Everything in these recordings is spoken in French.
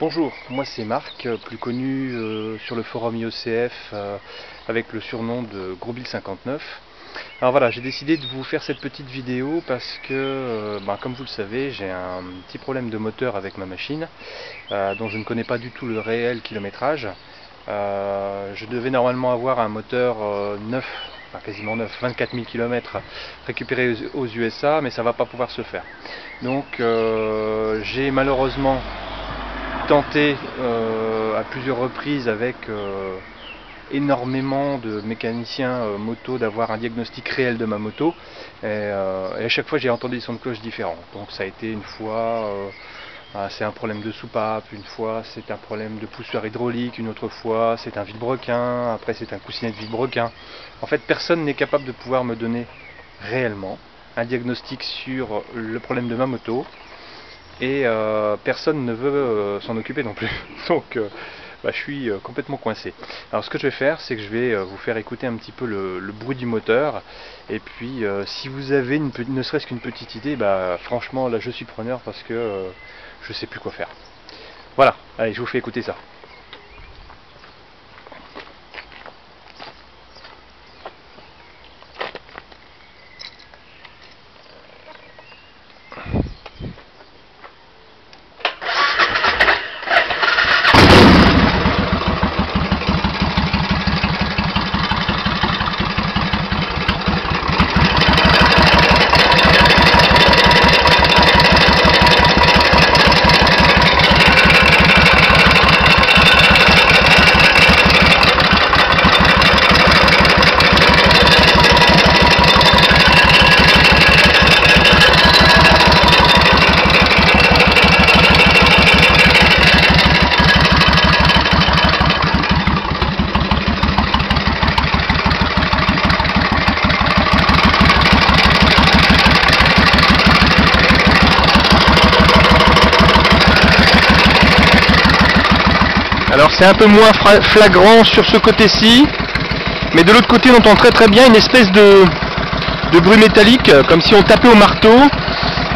Bonjour, moi c'est Marc, plus connu sur le forum IOCF avec le surnom de Grosbill59. Alors voilà, j'ai décidé de vous faire cette petite vidéo parce que, comme vous le savez, j'ai un petit problème de moteur avec ma machine dont je ne connais pas du tout le réel kilométrage. Je devais normalement avoir un moteur neuf, quasiment neuf, 24 000 km récupéré aux USA, mais ça ne va pas pouvoir se faire. Donc j'ai malheureusement tenté à plusieurs reprises avec énormément de mécaniciens moto d'avoir un diagnostic réel de ma moto et à chaque fois j'ai entendu des sons de cloche différents. Donc ça a été une fois c'est un problème de soupape, une fois c'est un problème de poussoir hydraulique, une autre fois c'est un vilebrequin, après c'est un coussinet de vilebrequin. En fait personne n'est capable de pouvoir me donner réellement un diagnostic sur le problème de ma moto. Et personne ne veut s'en occuper non plus. Donc je suis complètement coincé. Alors ce que je vais faire, c'est que je vais vous faire écouter un petit peu le bruit du moteur. Et puis si vous avez ne serait-ce qu'une petite idée, franchement là je suis preneur parce que je sais plus quoi faire. Voilà, allez je vous fais écouter ça. Alors c'est un peu moins flagrant sur ce côté-ci, mais de l'autre côté on entend très bien une espèce de bruit métallique, comme si on tapait au marteau,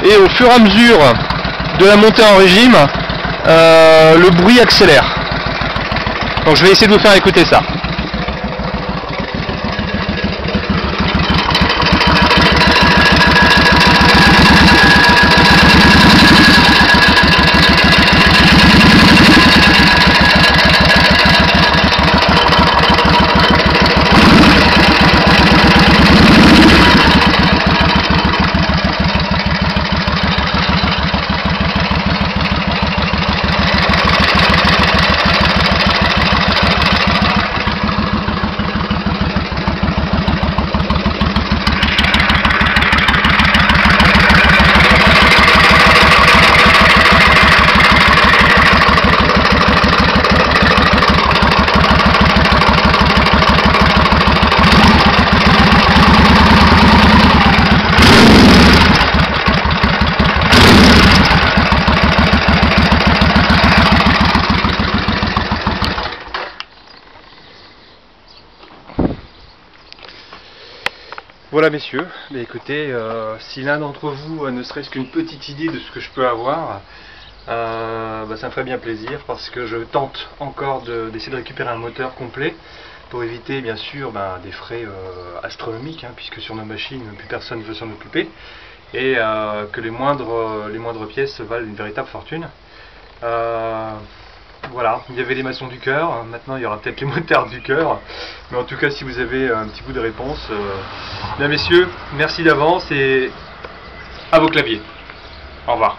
et au fur et à mesure de la montée en régime, le bruit accélère. Donc je vais essayer de vous faire écouter ça. Voilà messieurs, écoutez, si l'un d'entre vous a ne serait-ce qu'une petite idée de ce que je peux avoir, ça me ferait bien plaisir parce que je tente encore d'essayer de récupérer un moteur complet pour éviter bien sûr des frais astronomiques, puisque sur nos machines plus personne ne veut s'en occuper et que les moindres pièces valent une véritable fortune. Voilà, il y avait les maçons du cœur, maintenant il y aura peut-être les motards du cœur, mais en tout cas si vous avez un petit bout de réponse, bien messieurs, merci d'avance et à vos claviers. Au revoir.